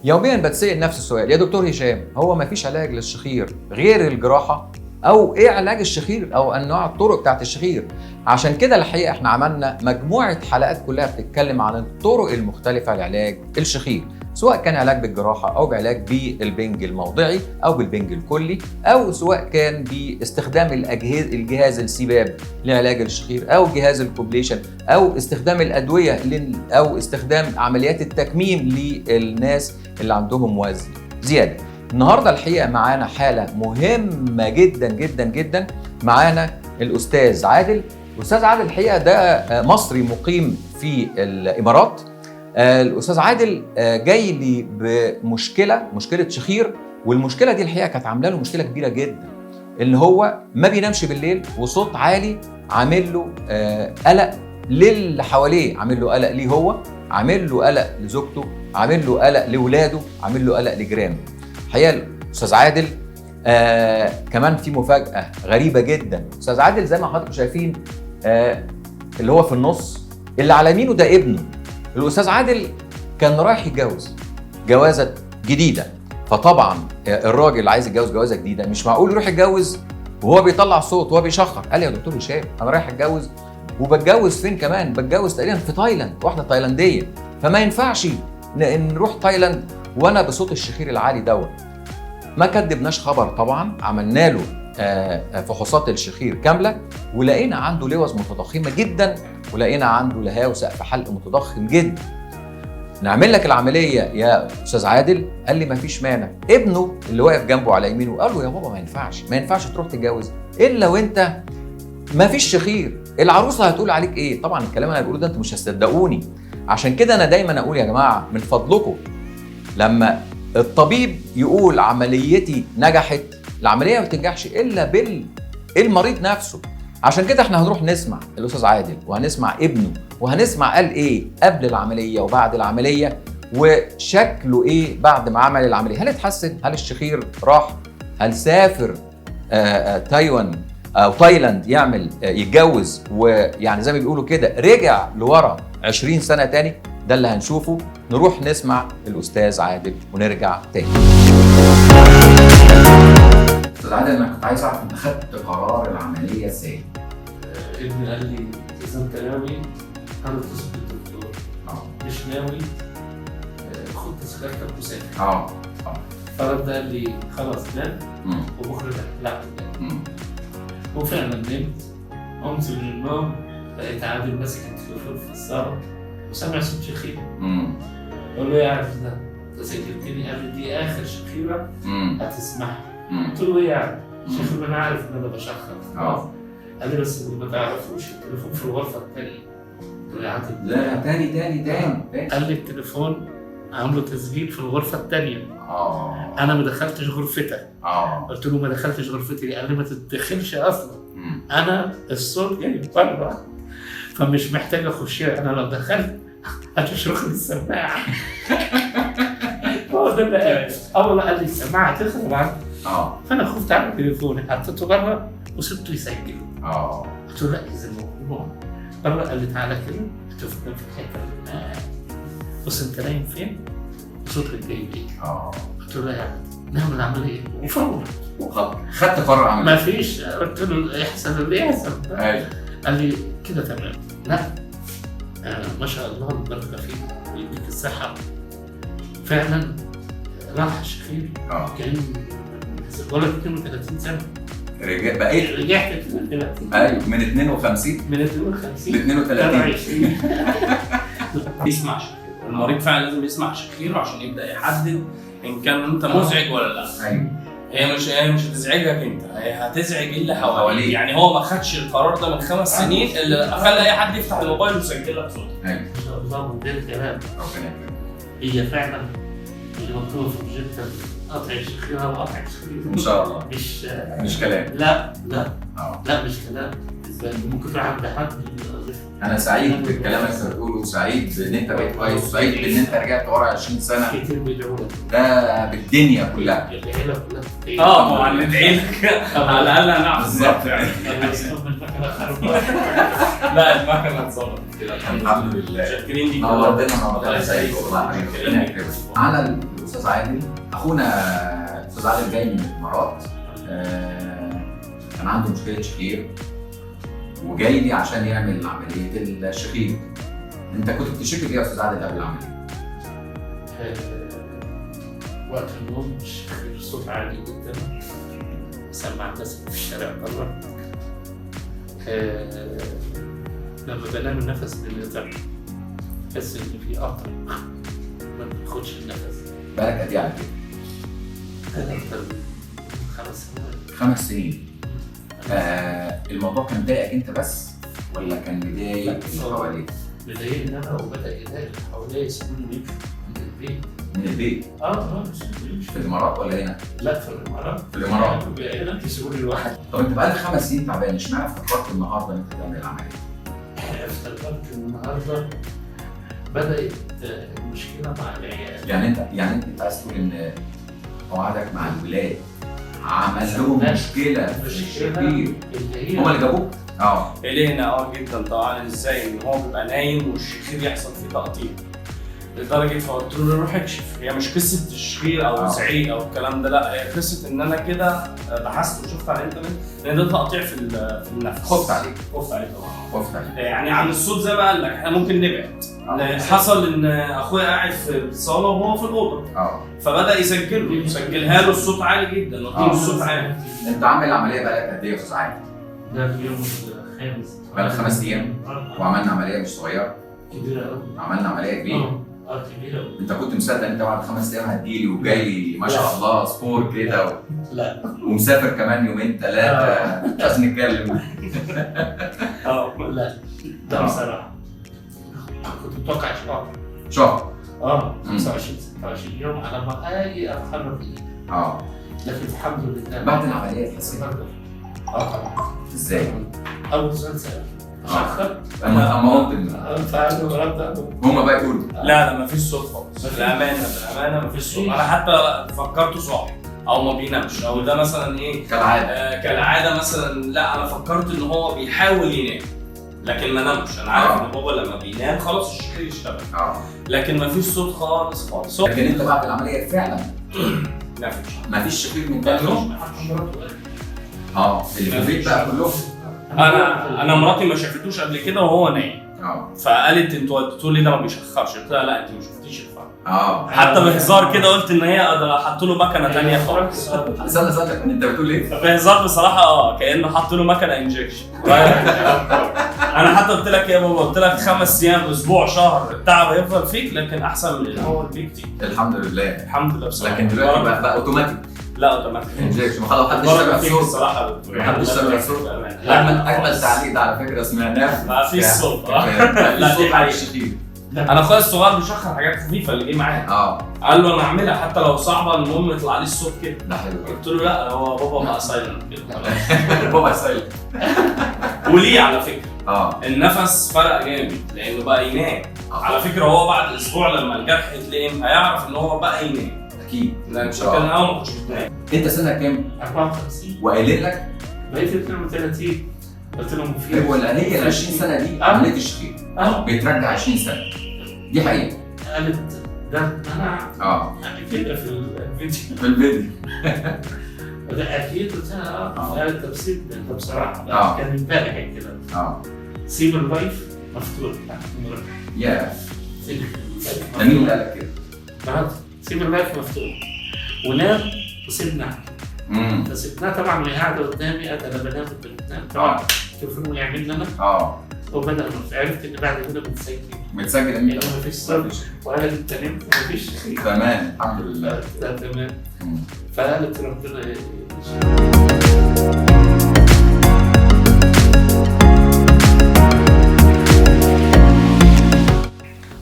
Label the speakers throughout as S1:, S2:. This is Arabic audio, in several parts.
S1: يوميا بتسأل نفس السؤال، يا دكتور هشام هو ما فيش علاج للشخير غير الجراحة؟ او ايه علاج الشخير او انواع الطرق بتاعت الشخير؟ عشان كده الحقيقة احنا عملنا مجموعة حلقات كلها بتتكلم عن الطرق المختلفة لعلاج الشخير، سواء كان علاج بالجراحة او بعلاج بالبنج الموضعي او بالبنج الكلي، او سواء كان باستخدام الجهاز السباب لعلاج الشخير، او جهاز الكوبليشن، او استخدام الادوية او استخدام عمليات التكميم للناس اللي عندهم وزن زيادة. النهارده الحقيقه معانا حاله مهمه جدا جدا جدا، معانا الاستاذ عادل. الاستاذ عادل الحقيقه ده مصري مقيم في الامارات. الاستاذ عادل جاي لي مشكله شخير، والمشكله دي الحقيقه كانت عامله له مشكله كبيره جدا، ان هو ما بينامش بالليل وصوت عالي عامل له قلق للي حواليه، عامل له قلق ليه هو، عامل له قلق لزوجته، عامل له قلق لاولاده، عامل له قلق لجيرانه. الحقيقه الاستاذ عادل كمان في مفاجاه غريبه جدا. استاذ عادل زي ما حضراتكم شايفين اللي هو في النص اللي على يمينه ده ابنه. الاستاذ عادل كان رايح يتجوز جوازه جديده، فطبعا الراجل عايز يتجوز جوازه جديده، مش معقول يروح يتجوز وهو بيطلع صوت وهو بيشخر. قال لي يا دكتور هشام انا رايح اتجوز، وبتجوز فين كمان؟ بتجوز تقريبا في تايلاند، واحده تايلانديه، فما ينفعش نروح تايلاند وانا بصوت الشخير العالي دوت. ما كدبناش خبر طبعا، عملنا له فحوصات الشخير كامله، ولقينا عنده لوز متضخمه جدا، ولقينا عنده لهاء وسقف حلق متضخم جدا. نعمل لك العمليه يا استاذ عادل؟ قال لي ما فيش مانع. ابنه اللي واقف جنبه على يمينه قال له يا بابا ما ينفعش تروح تتجوز الا وانت ما فيش شخير، العروسه هتقول عليك ايه؟ طبعا الكلام اللي انا بقوله ده انتوا مش هتصدقوني. عشان كده انا دايما اقول يا جماعه من فضلكم، لما الطبيب يقول عمليتي نجحت، العمليه ما بتنجحش الا بالمريض نفسه. عشان كده احنا هنروح نسمع الاستاذ عادل، وهنسمع ابنه، وهنسمع قال ايه قبل العمليه وبعد العمليه، وشكله ايه بعد ما عمل العمليه. هل اتحسن؟ هل الشخير راح؟ هل سافر تايوان او تايلاند يعمل يتجوز، ويعني زي ما بيقولوا كده رجع لورا 20 سنه تاني؟ ده اللي هنشوفه. نروح نسمع الاستاذ عادل ونرجع تاني. استاذ عادل انا كنت عايز اعرف انت خدت قرار العمليه ازاي؟
S2: ابني قال لي اذا انت ناوي هنتصل بالدكتور، مش ناوي خد تذكرتك وسافر. فرد قال لي خلاص نام وبكره لا. وفعلا نمت، قمت من النوم لقيت عادل ماسك التليفون في الصاله وسمع صوت شخير. قال له يعرف ده انت سجلتني؟ قال لي دي اخر شخيره هتسمعها. قلت له ايه يعني؟ شيخ انا عارف ان انا بشخر. قال لي بس اللي ما تعرفوش التليفون في الغرفه الثانيه. قلت له يا عادل
S1: لا تاني.
S2: قال لي التليفون عامله تسجيل في الغرفه الثانيه. انا ما دخلتش غرفتك. قلت له ما دخلتش غرفتي ليه؟ قال لي ما تدخلش اصلا. انا الصوت جاي بره فمش محتاج اخش، انا لو دخلت هتشرخ لي السماعه. هو ده اللي قال. اول قال لي السماعه هتخرب عنك. فانا خفت على تليفوني، حطيته بره وسبته يسجل. قلت له لا اذا الموضوع بره. قال لي تعالى كده هتفضل في الحته. بص انت نايم فين؟ صوتك جاي ليه؟ قلت له لا يعني نعمل عمليه وفور.
S1: خدت قرار عمليه؟
S2: ما فيش. قلت له يحصل اللي يحصل. قال لي كده تمام. لا ما شاء الله البركه فيك ويديك الصحه. فعلا راح الشخير كان ولا 32 سنه. رجعت 32.
S1: ايوه من 52 ل 32.
S3: يسمع شخير، المريض فعلا لازم يسمع شخير عشان يبدا يحدد ان كان انت مزعج ولا لا.
S1: ايوه
S3: هي مش هتزعجك انت، هي هتزعج اللي حواليك. يعني هو ما خدش القرار ده من 5 سنين اللي خلى اي حد يفتح الموبايل ويسجل لك صوتك.
S1: ايوه
S2: ان شاء الله من غير كلام.
S1: ربنا يكرمك.
S2: هي فعلا اللي مكتوبه في الروجيتا قطع الشخير او قطع الشخير
S1: ان شاء الله. مش كلام.
S2: لا مش كلام. ممكن تروح عند حد.
S1: انا سعيد بالكلام اللي انت بتقوله، سعيد بان انت بقيت كويس، سعيد بان انت رجعت ورا 20 سنه.
S2: كتير بيدعوا لك
S1: ده بالدنيا كلها.
S2: العيله كلها
S3: طبعا ندعي لك على الاقل هنعرف
S1: بالظبط يعني.
S3: لا المكنه اتصلت
S1: الحمد لله.
S3: شاكرين ليك.
S1: نورتنا سعيد والله. ربنا يكرمك. على استاذ عادل، اخونا استاذ عادل جاي من الامارات، كان عنده مشكله شخير وجاي لي عشان يعمل عمليه الشخير. انت كنت بتشتكي ايه يا استاذ عادل قبل العمليه؟
S2: وقت النوم الشخير صوت عالي جدا، سمع الناس في الشارع بره. لما بنام النفس بينقطع، بحس ان في قطع، ما بياخدش النفس.
S1: بقالك قد ايه على كده؟
S2: كان اكتر من 5 سنوات.
S1: 5 سنين. الموضوع كان مضايقك انت بس ولا كان مضايق اللي حواليك؟
S2: مضايقني انا وبدا يضايق اللي حواليا، يسيبوني يمشوا من البيت.
S1: من البيت؟
S2: يمشوا.
S1: في الامارات ولا هنا؟
S2: لا، في الامارات.
S1: في الامارات.
S2: هنا يسيبوني لوحدي.
S1: طب انت بقالك 5 سنين تعبان، اشمعنى فكرت النهارده ان انت تعمل العمليه؟
S2: افتكرت النهارده بدات المشكله مع العيال.
S1: يعني انت عايز تقول ان قعدك مع الولاد عمل لهم مشكله في الشخير
S2: اللي هي
S1: هم اللي جابوك؟
S3: إليه هنا جدا طبعا. ازاي ان هو بيبقى نايم والشخير يحصل فيه تقطيع لدرجه فقلت له روح اكشف. هي مش قصه الشخير او زعيق او الكلام ده، لا، هي قصه ان انا كده بحثت وشفت على الانترنت ان ده تقطيع في النفس.
S1: خفت عليك
S3: طبعا. يعني عن الصوت زي ما قال لك احنا ممكن نبعد. حصل ان اخويا قاعد في الصاله وهو في الاوضه، فبدا يسجلها له الصوت عالي جدا، الصوت عالي.
S1: انت عامل العمليه بقالك قد ايه يا استاذ عادل؟
S2: ده اليوم الخامس.
S1: بقالك 5 ايام وعملنا عمليه مش صغيره.
S2: كبيره قوي.
S1: عملنا عمليه كبيره.
S2: كبيره قوي.
S1: انت كنت مصدق انت بعد 5 ايام هتجيلي وجاي ما شاء الله سبور كده
S2: لا،
S1: ومسافر كمان 2-3 مش عايز نتكلم.
S2: لا، ده بصراحه كنت متوقع
S1: شهر
S2: 25 26 يوم على ما اتحرك ايدي. لكن الحمد لله
S1: بعد العمليه حسيت
S2: طبعا.
S1: ازاي؟
S2: اول سؤال سأل شخر
S1: اما قلت هم بقى يقولوا
S3: لا مفيش صوت خالص. بالامانه مفيش صوت. انا حتى فكرته صاحي او ما بينامش او ده مثلا ايه كالعاده مثلا. لا، انا فكرت ان هو بيحاول ينام لكن ما نامش. انا عارف ان بابا لما بينام خلاص الشخير يشتغل. لكن مفيش صوت خالص.
S1: لكن انت بعد العمليه فعلا مفيش شخير من تاني يوم؟ اللي في البيت بقى كلهم.
S3: انا مراتي ما شافتوش قبل كده وهو نايم. فقالت انتوا وديتوه ليه ده ما بيشخرش؟ قلت لها لا انت ما شفتيش الفرق. حتى بهزار كده قلت ان هي حطوا له مكنه ثانيه خالص.
S1: استنى انت بتقول ايه؟
S3: بهزار بصراحه كانه حطوا له مكنه انجكشن. انا حتى قلت لك يا بابا، قلت لك 5 ايام اسبوع شهر التعب هيفضل فيك لكن احسن من الاول بكتير.
S1: الحمد لله
S3: بصراحه.
S1: لكن دلوقتي بقى اوتوماتيك.
S3: لا اوتوماتيك
S1: انجكشن. خلاص محدش سمع الصوت
S3: الصراحه.
S1: محدش سمع الصوت. اجمل تعليق ده على فكره سمعناه.
S3: ما فيش صوت. لا دي حقيقة. انا اخويا الصغير بيشخر حاجات خفيفه اللي جه معايا. قال له انا اعملها حتى لو صعبه المهم يطلع لي الصوت كده.
S1: ده حلو.
S3: قلت له لا هو بابا بقى سايلنت كده.
S1: بابا سايلنت.
S3: وليه على فكره النفس فرق جامد لانه بقى ينام. على فكره هو بعد اسبوع لما الجرح يتلئم هيعرف ان هو بقى ينام اكيد. لان مش كان اول ما كنتش بتنام.
S1: انت سنك كام؟
S2: 54.
S1: وقايلين لك؟
S2: بقيت 32. قلت لهم
S1: في ولا هي ال 20 سنه دي عمليه الشخير بيترجع 20 سنه دي حقيقه؟
S2: قالت ده انا كده في الفيديو ده اكيد. قلت لها قالت تفسير ده بصراحه كان امبارح كده. سيب اللايف مفتوح.
S1: يا مين اللي قال لك كده؟
S2: سيب اللايف مفتوح ونام وسيبنا. فسيبناه طبعا وهي قاعده قدامي انا بنام بتنام طبعا التليفون يعملني انا. وبدا عرفت ان بعد كده
S1: متسجل ان
S2: مفيش صوت وقال انت نمت ومفيش
S1: تمام الحمد لله.
S2: تمام. فقالت ربنا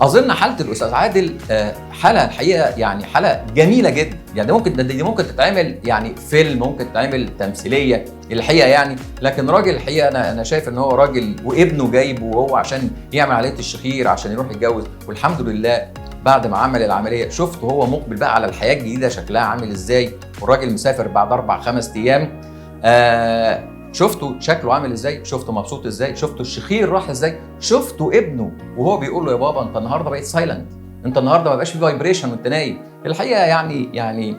S1: اظن حاله الاستاذ عادل حاله الحقيقه يعني حاله جميله جدا. يعني دي ممكن تتعمل يعني فيلم، ممكن تتعمل تمثيليه الحقيقه يعني. لكن راجل الحقيقه انا شايف ان هو راجل وابنه جايبه وهو عشان يعمل عمليه الشخير عشان يروح يتجوز. والحمد لله بعد ما عمل العمليه شفته هو مقبل بقى على الحياه الجديده شكلها عامل ازاي. والراجل مسافر بعد 4-5 ايام. شفتوا شكله عامل ازاي، شفتوا مبسوط ازاي، شفتوا الشخير راح ازاي، شفتوا ابنه وهو بيقول له يا بابا انت النهارده بقيت سايلنت، انت النهارده ما بقاش في فايبريشن وانت نايم. الحقيقه يعني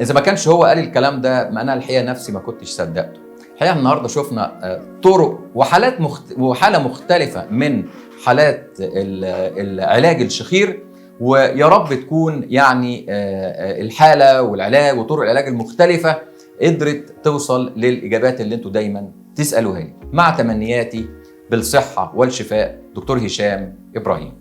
S1: اذا ما كانش هو قال الكلام ده، ما انا الحقيقه نفسي ما كنتش صدقته. الحقيقه النهارده شفنا طرق وحالات وحاله مختلفه من حالات العلاج الشخير، ويا رب تكون يعني الحاله والعلاج وطرق العلاج المختلفه قدرت توصل للاجابات اللي انتم دايما تسالوها لي. مع تمنياتي بالصحه والشفاء، دكتور هشام ابراهيم.